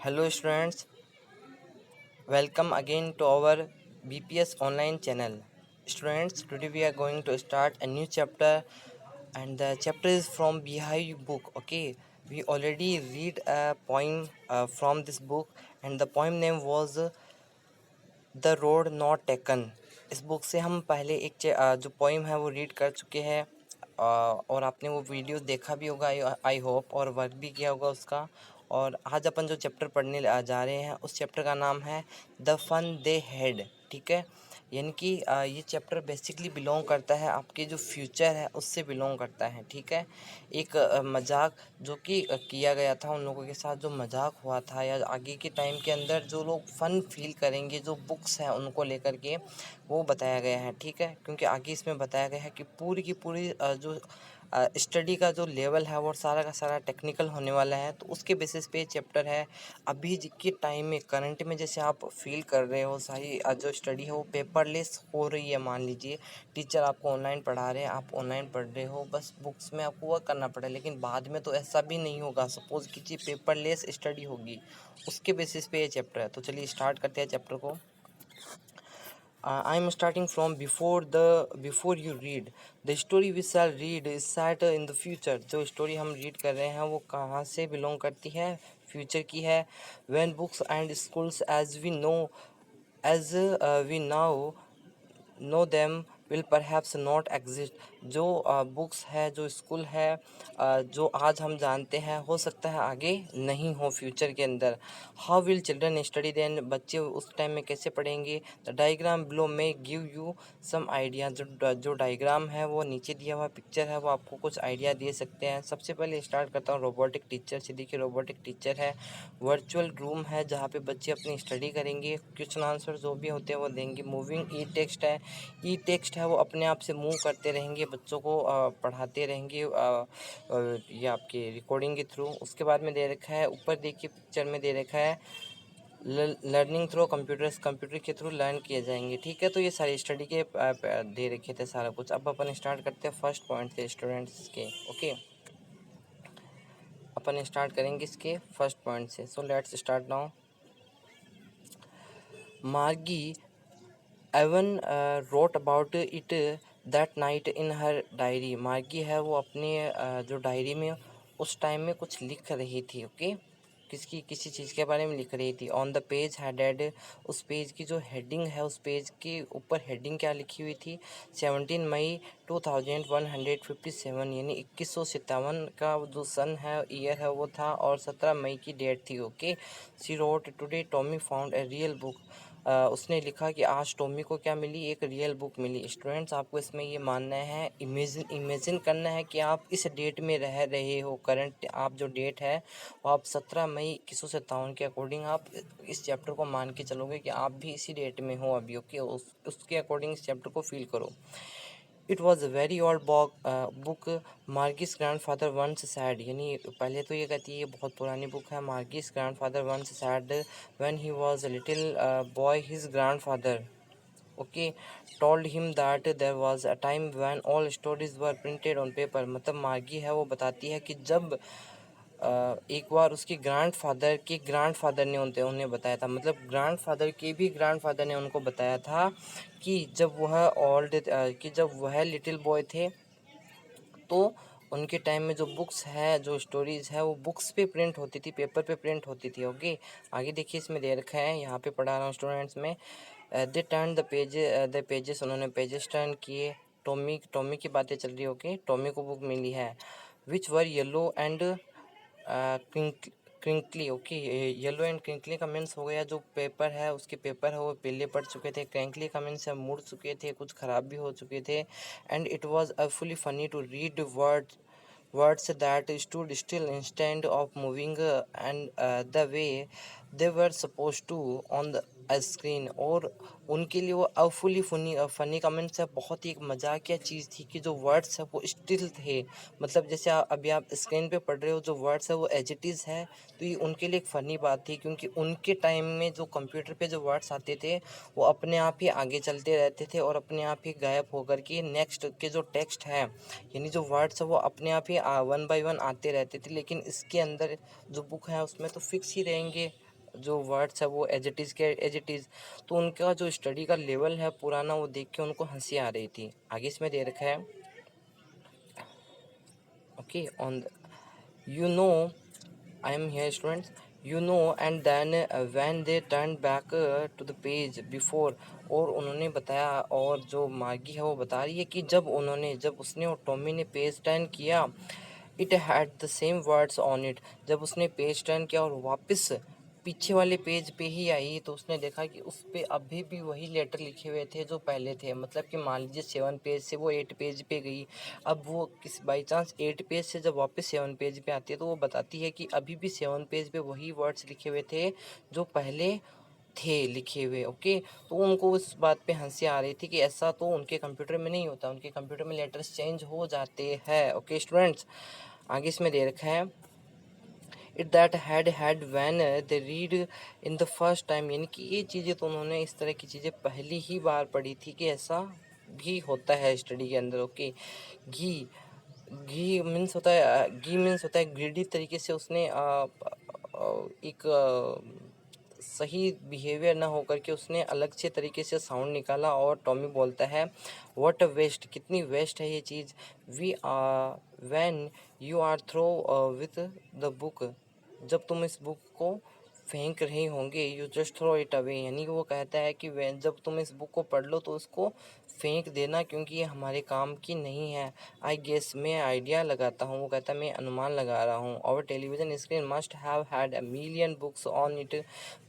Hello students, welcome again to our BPS online channel. Students, today we are going to start a new chapter and the chapter is from Beehive book. Okay, we already read a poem from this book and the poem name was the road not taken. इस book से हम पहले जो poem है वो read कर चुके हैं और आपने वो वीडियो देखा भी होगा आई होप, और वर्क भी किया होगा उसका। और आज अपन जो चैप्टर पढ़ने जा रहे हैं उस चैप्टर का नाम है द फन दे हैड। ठीक है, यानी कि ये चैप्टर बेसिकली बिलोंग करता है आपके जो फ्यूचर है उससे बिलोंग करता है। ठीक है, एक मजाक जो कि किया गया था उन लोगों के साथ, जो मजाक हुआ था या आगे के टाइम के अंदर जो लोग फ़न फील करेंगे जो बुक्स हैं उनको लेकर के, वो बताया गया है। ठीक है, क्योंकि आगे इसमें बताया गया है कि पूरी की पूरी जो स्टडी का जो लेवल है वो सारा का सारा टेक्निकल होने वाला है। तो उसके बेसिस पे चैप्टर है। अभी के टाइम में करंट में जैसे आप फील कर रहे हो सारी जो स्टडी है वो पेपरलेस हो रही है। मान लीजिए टीचर आपको ऑनलाइन पढ़ा रहे हैं, आप ऑनलाइन पढ़ रहे हो, बस बुक्स में आपको वर्क करना पड़े, लेकिन बाद में तो ऐसा भी नहीं होगा। सपोज़ कीजिए पेपरलेस स्टडी होगी, उसके बेसिस पे ये चैप्टर है। तो चलिए स्टार्ट करते हैं चैप्टर को। I am starting from before you read. The story we shall read is set in the future. जो स्टोरी हम रीड कर रहे हैं वो कहाँ से बिलोंग करती है? फ्यूचर की है। When books and schools as we now know them will perhaps not exist। जो बुक्स है, जो स्कूल है, जो आज हम जानते हैं, हो सकता है आगे नहीं हो फ्यूचर के अंदर। How will children study then? बच्चे उस टाइम में कैसे पढ़ेंगे? द डायग्राम बिलो में गिव यू सम आइडिया। जो डायग्राम है वो नीचे दिया हुआ पिक्चर है वो आपको कुछ आइडिया दे सकते हैं। सबसे पहले स्टार्ट करता हूँ रोबोटिक टीचर से। देखिए रोबोटिक टीचर है, वर्चुअल रूम है जहाँ पे बच्चे अपनी स्टडी करेंगे, क्वेश्चन आंसर जो भी होते हैं वो देंगे। मूविंग ई टेक्स्ट है, ई टेक्स्ट है वो अपने आप से मूव करते रहेंगे, बच्चों को पढ़ाते रहेंगे ये आपके रिकॉर्डिंग के थ्रू। उसके बाद में दे रखा है, ऊपर देखिए पिक्चर में दे रखा है लर्निंग थ्रू कंप्यूटर्स, कंप्यूटर के थ्रू लर्न किए जाएंगे। ठीक है, तो ये सारी स्टडी के दे रखे थे सारा कुछ। अब अपन स्टार्ट करते हैं फर्स्ट पॉइंट से स्टूडेंट्स के। ओके, अपन स्टार्ट करेंगे इसके फर्स्ट पॉइंट से। So let's start now. Margie even wrote about it that night in her diary. Margie है वो अपने जो डायरी में उस टाइम में कुछ लिख रही थी। ओके, किसी चीज़ के बारे में लिख रही थी। ऑन द पेज हेडेड, उस पेज की जो हेडिंग है उस पेज के ऊपर हेडिंग क्या लिखी हुई थी? 17 मई 2157, यानी 2157 का जो सन है, ईयर है वो था, और 17 मई की डेट थी। Okay, she wrote today Tommy found a real book. उसने लिखा कि आज टॉमी को क्या मिली? एक रियल बुक मिली। स्टूडेंट्स, आपको इसमें ये मानना है, इमेजिन करना है कि आप इस डेट में रह रहे हो। करंट आप जो डेट है वो आप 17 मई 2157 के अकॉर्डिंग आप इस चैप्टर को मान के चलोगे कि आप भी इसी डेट में हो अभी। ओके, उसके अकॉर्डिंग इस चैप्टर को फील करो। It was a very old book, Margie's grandfather once said. यानी पहले तो ये कहती है ये बहुत पुरानी बुक है। Margie's grandfather once said when he was a little boy his grandfather, okay, told him that there was a time when all stories were printed on paper. मतलब मार्गी है वो बताती है कि जब एक बार उसके ग्रैंड फादर ने उन्हें बताया था, मतलब ग्रैंड फादर के भी ग्रैंड फादर ने उनको बताया था कि जब वह लिटिल बॉय थे तो उनके टाइम में जो बुक्स है, जो स्टोरीज है, वो बुक्स पे प्रिंट होती थी, पेपर पे प्रिंट होती थी। ओके, आगे देखिए इसमें दे रखा है, यहाँ पे पढ़ा रहा हूँ स्टूडेंट्स में। दे टर्न द पेजेस, उन्होंने पेजेस टर्न किए। टॉमी की बातें चल रही। ओके, टॉमी को बुक मिली है which were yellow and crinkly. ओके, येलो एंड क्रिंकली का मीन्स हो गया जो पेपर है, उसके पेपर है वो पीले पड़ चुके थे। क्रैंकली का मीन्स है मुड़ चुके थे, कुछ ख़राब भी हो चुके थे। And it was awfully funny to read words that stood still instead of moving and the way they were supposed to on the screen. और उनके लिए वो अफुली फनी कमेंट्स है, बहुत ही एक मजाकिया चीज़ थी कि जो वर्ड्स है वो स्टिल थे। मतलब जैसे अभी आप स्क्रीन पे पढ़ रहे हो, जो वर्ड्स है वो एज इट इज़ है। तो ये उनके लिए एक फ़नी बात थी, क्योंकि उनके टाइम में जो कंप्यूटर पे जो वर्ड्स आते थे वो अपने आप ही आगे चलते रहते थे और अपने आप ही गायब होकर के नेक्स्ट के जो टेक्स्ट है, यानी जो वर्ड्स है वो अपने आप ही वन बाय वन आते रहते थे। लेकिन इसके अंदर जो बुक है उसमें तो फिक्स ही रहेंगे, जो वर्ड्स है वो एज इट इज़ के एज इट इज़। तो उनका जो स्टडी का लेवल है पुराना, वो देख के उनको हंसी आ रही थी। आगे इसमें दे रखा है, okay, on you know I am here students, you know, and then when they turned back to the page before, और उन्होंने बताया, और जो मार्गी है वो बता रही है कि जब उसने और टॉमी ने पेज टर्न किया, it had the same words on it. जब उसने पेज टर्न किया और वापस पीछे वाले पेज पे ही आई, तो उसने देखा कि उस पे अभी भी वही लेटर लिखे हुए थे जो पहले थे। मतलब कि मान लीजिए 7 पेज से वो 8 पेज पे गई, अब वो किस बाई चांस 8 पेज से जब वापस 7 पेज पे आती है, तो वो बताती है कि अभी भी 7 पेज पे वही वर्ड्स लिखे हुए थे जो पहले थे लिखे हुए। ओके, तो उनको उस बात पे हंसी आ रही थी कि ऐसा तो उनके कंप्यूटर में नहीं होता, उनके कंप्यूटर में लेटर्स चेंज हो जाते हैं। ओके स्टूडेंट्स, आगे इसमें दे रखा है, it that had when they read in the first time, यानी कि ये चीज़ें तो उन्होंने इस तरह की चीज़ें पहली ही बार पढ़ी थी कि ऐसा भी होता है स्टडी के अंदर। ओके, घी घी मीन्स होता है, घी मीन्स होता है ग्रीडी तरीके से उसने एक सही बिहेवियर ना होकर के उसने अलग से तरीके से साउंड निकाला। और टॉमी बोलता है, व्हाट अ वेस्ट, कितनी वेस्ट है ये चीज़। We are when you are through with the book, जब तुम इस बुक को फेंक रहे होंगे, you just throw it away, यानी कि वो कहता है कि जब तुम इस बुक को पढ़ लो तो उसको फेंक देना, क्योंकि ये हमारे काम की नहीं है। आई गेस, मैं आइडिया लगाता हूँ, वो कहता है मैं अनुमान लगा रहा हूँ। और television screen must have had a million books on it,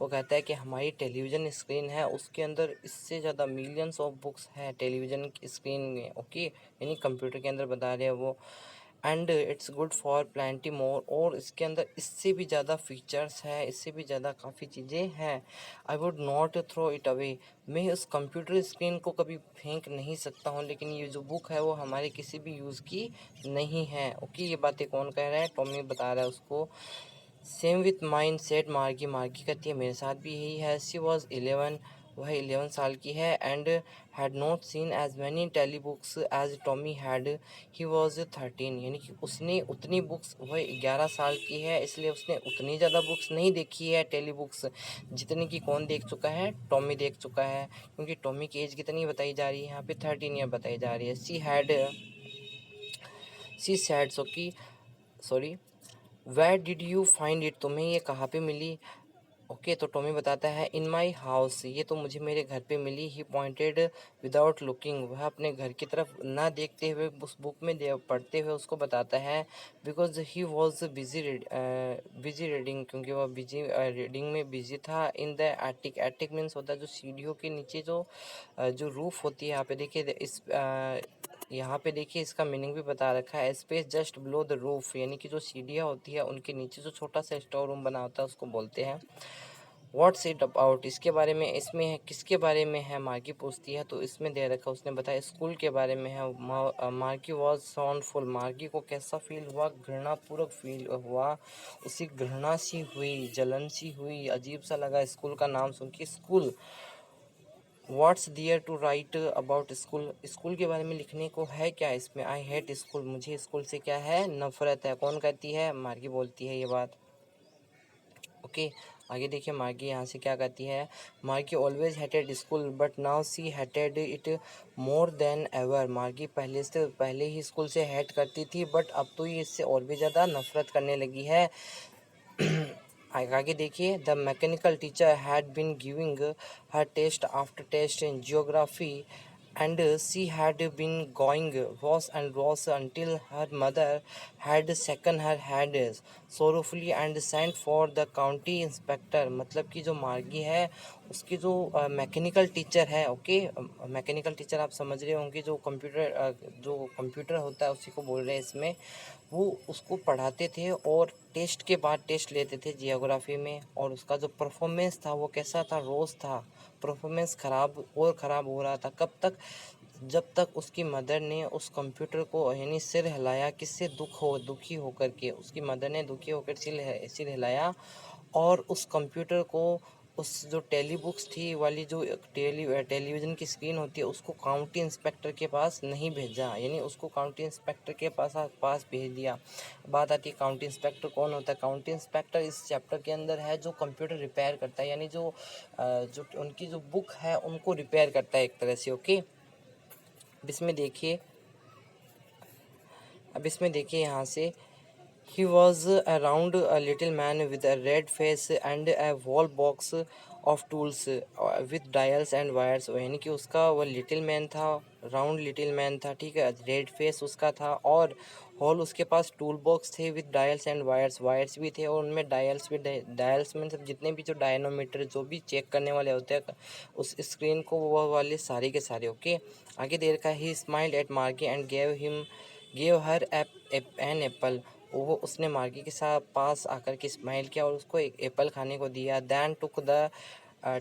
वो कहता है कि हमारी टेलीविज़न स्क्रीन है उसके अंदर इससे ज़्यादा मिलियंस ऑफ बुक्स है टेलीविज़न स्क्रीन में। ओके, यानी कंप्यूटर के अंदर बता रहे हैं वो। And it's good for plenty more, और इसके अंदर इससे भी ज़्यादा फीचर्स है, इससे भी ज़्यादा काफ़ी चीज़ें हैं। I would not throw it away, मैं उस कंप्यूटर स्क्रीन को कभी फेंक नहीं सकता हूँ, लेकिन ये जो बुक है वो हमारे किसी भी यूज़ की नहीं है। ओके, ये बातें कौन कह रहा है, टॉमी बता रहा है उसको। सेम विथ माइन सेड मार्गी, मार्गी कहती है मेरे साथ भी यही है। शी वॉज 11, वह 11 साल की है। And had not seen as many telebooks as Tommy had, he was 13, यानी कि उसने उतनी बुक्स, वह 11 साल की है इसलिए उसने उतनी ज़्यादा बुक्स नहीं देखी है टेली बुक्स, जितनी कि कौन देख चुका है, टॉमी देख चुका है। क्योंकि टॉमी की एज कितनी बताई जा रही है यहाँ पे, 13 ईयर बताई जा रही है। सी सैड सो की sorry, where did you find it, तुम्हें ये कहाँ पे मिली। ओके, तो टॉमी बताता है, इन माई हाउस, ये तो मुझे मेरे घर पे मिली। ही पॉइंटेड विदाउट लुकिंग, वह अपने घर की तरफ ना देखते हुए उस बुक में पढ़ते हुए उसको बताता है। Because he was busy reading, क्योंकि वह बिजी रीडिंग में बिजी था। In the attic, attic means होता है जो सीढ़ियों के नीचे जो रूफ होती है। यहाँ पे देखिए यहाँ पे देखिए इसका मीनिंग भी बता रखा है, space just below the roof, यानी कि जो सीढ़ियाँ होती है उनके नीचे जो छोटा सा स्टोर रूम बना होता है उसको बोलते हैं। व्हाट्स इट अबाउट, इसके बारे में, इसमें है किसके बारे में है, मार्गी पूछती है। तो इसमें दे रखा उसने बताया स्कूल के बारे में है। मार्गी वॉज सॉन्फुल, मार्गी को कैसा फील हुआ, घृणापूर्वक फील हुआ, उसी घृणा सी हुई, जलन सी हुई, अजीब सा लगा स्कूल का नाम सुन के। School, what's there to write about school, school के बारे में लिखने को है क्या इसमें। आई हेट स्कूल, मुझे स्कूल से क्या है, नफरत है। कौन कहती है, मार्गी बोलती है ये बात। ओके, आगे देखिए मार्गी यहाँ से क्या कहती है। मार्गी always hated school but now see hated it more than ever, मार्गी पहले ही स्कूल से हेट करती थी, बट अब तो ये इससे और भी ज़्यादा नफरत करने लगी है। आगे देखिए, the mechanical teacher had been giving her test after test in geography and she had been going worse and worse until her mother had shaken her head sorrowfully and sent for the county inspector। मतलब कि जो मार्गी है उसकी जो mechanical teacher है, okay, mechanical teacher आप समझ रहे होंगे, जो कंप्यूटर होता है उसी को बोल रहे हैं इसमें। वो उसको पढ़ाते थे और टेस्ट के बाद टेस्ट लेते थे जियोग्राफी में, और उसका जो परफॉर्मेंस था वो कैसा था, रोज़ था परफॉर्मेंस ख़राब और ख़राब हो रहा था। कब तक, जब तक उसकी मदर ने उस कंप्यूटर को यानी सिर हिलाया, किससे दुखी होकर के, उसकी मदर ने दुखी होकर सिर हिलाया और उस कंप्यूटर को उस जो टेली बुक्स थी वाली जो टेलीविज़न की स्क्रीन होती है उसको काउंटी इंस्पेक्टर के पास नहीं भेजा, यानी उसको काउंटी इंस्पेक्टर के पास भेज दिया। बात आती है काउंटी इंस्पेक्टर कौन होता है। काउंटी इंस्पेक्टर इस चैप्टर के अंदर है जो कंप्यूटर रिपेयर करता है, यानी जो उनकी जो बुक है उनको रिपेयर करता है एक तरह से। ओके, अब इसमें देखिए यहाँ से he was around a little man with a red face and a wall box of tools with dials and wires। यानी कि उसका वो लिटिल मैन था, राउंड लिटिल मैन था, ठीक है, रेड फेस उसका था और हॉल उसके पास टूल बॉक्स थे with dials and wires, wires भी थे और उनमें डायल्स भी, डायल्स में सब जितने भी जो डायनोमीटर जो भी चेक करने वाले होते हैं उस स्क्रीन को, वो वाले सारे के सारे। ओके, आगे दे रखा है he smiled at Margie and gave her an apple. वो उसने मार्गी के साथ पास आकर के स्माइल किया और उसको एक एप्पल खाने को दिया। Then took the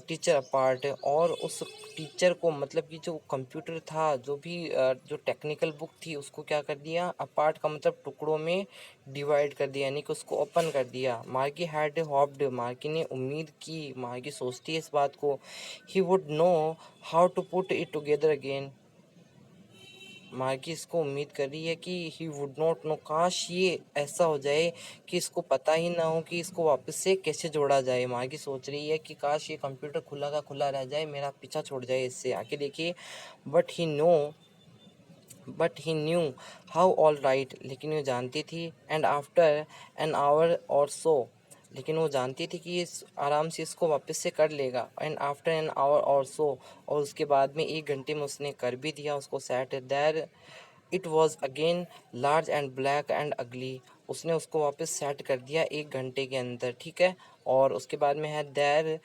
teacher apart, और उस टीचर को, मतलब कि जो कंप्यूटर था, जो भी जो टेक्निकल बुक थी उसको क्या कर दिया, अपार्ट का मतलब टुकड़ों में डिवाइड कर दिया, यानी कि उसको ओपन कर दिया। मार्गी हैड होप्ड, मार्गी ने उम्मीद की, मार्गी सोचती है इस बात को, he would know how to put it together again. Margie इसको उम्मीद कर रही है कि ही वुड नॉट नो, काश ये ऐसा हो जाए कि इसको पता ही ना हो कि इसको वापस से कैसे जोड़ा जाए। मार्गी सोच रही है कि काश ये कंप्यूटर खुला का खुला रह जाए, मेरा पीछा छोड़ जाए इससे। आके देखिए, but he knew how all right, लेकिन वो जानती थी, एंड आफ्टर एन आवर और सो, लेकिन वो जानती थी कि इस आराम से इसको वापस से कर लेगा। एंड आफ्टर एन आवर और सो, और उसके बाद में 1 घंटे में उसने कर भी दिया उसको set. There it was again large and black and अगली, उसने उसको वापस सेट कर दिया 1 घंटे के अंदर, ठीक है। और उसके बाद में है there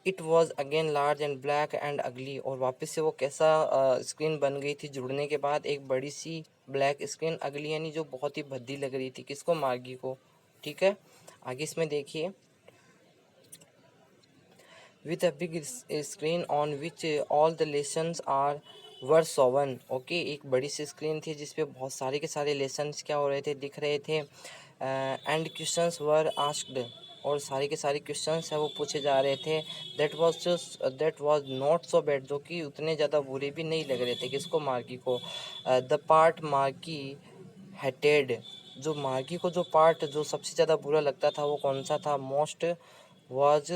it was again large and black and अगली, और वापस से वो कैसा स्क्रीन बन गई थी जुड़ने के बाद, एक बड़ी सी ब्लैक स्क्रीन, अगली यानी जो बहुत ही भद्दी लग रही थी, किसको, मार्गी को, ठीक है। आगे इसमें देखिए, with a big screen on which all the lessons are were shown। Okay, एक बड़ी सी स्क्रीन थी जिसपे बहुत सारे के सारे लेसन्स क्या हो रहे थे, दिख रहे थे। एंड क्वेश्चंस वर आस्क्ड, और सारे के सारे क्वेश्चंस है वो पूछे जा रहे थे। That was not so bad, जो कि उतने ज़्यादा बुरे भी नहीं लग रहे थे, किसको, मार्गी को। द पार्ट मार्गी हेटेड, जो मार्गी को जो पार्ट जो सबसे ज़्यादा बुरा लगता था वो कौन सा था, most was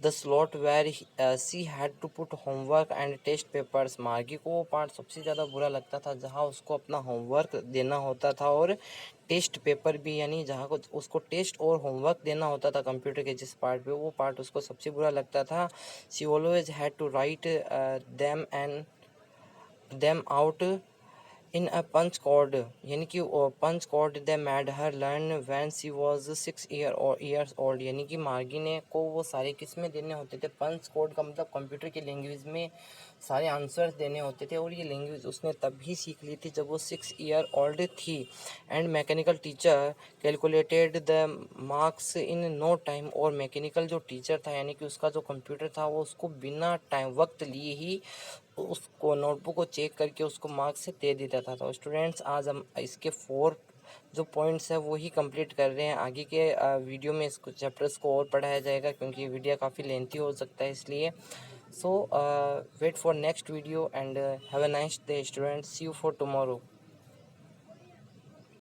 the slot where she had to put homework and test papers। मार्गी को वो पार्ट सबसे ज़्यादा बुरा लगता था जहाँ उसको अपना होमवर्क देना होता था और टेस्ट पेपर भी, यानी जहाँ को उसको टेस्ट और होमवर्क देना होता था कंप्यूटर के जिस पार्ट पे, वो पार्ट उसको सबसे बुरा लगता था। She always had to write them out in a punch code, यानी कि punch code they made her learn when she was 6 old, यानी कि मार्गी ने को वो सारे किस में देने होते थे, पंच कोड का मतलब कंप्यूटर की लैंग्वेज में सारे आंसर्स देने होते थे, और ये लैंग्वेज उसने तभी सीख ली थी जब वो 6 ईयर ओल्ड थी। And mechanical teacher calculated the marks in no time, और मैकेनिकल जो टीचर था, यानी कि उसका जो कंप्यूटर था, वो उसको बिना टाइम वक्त लिए ही उसको नोटबुक को चेक करके उसको मार्क्स से दे देता था। तो स्टूडेंट्स, आज हम इसके 4 जो पॉइंट्स है वो ही कंप्लीट कर रहे हैं। आगे के वीडियो में इसको चैप्टर्स को और पढ़ाया जाएगा, क्योंकि वीडियो काफ़ी लेंथी हो सकता है इसलिए। So wait for next video and have a nice day students, see you for tomorrow.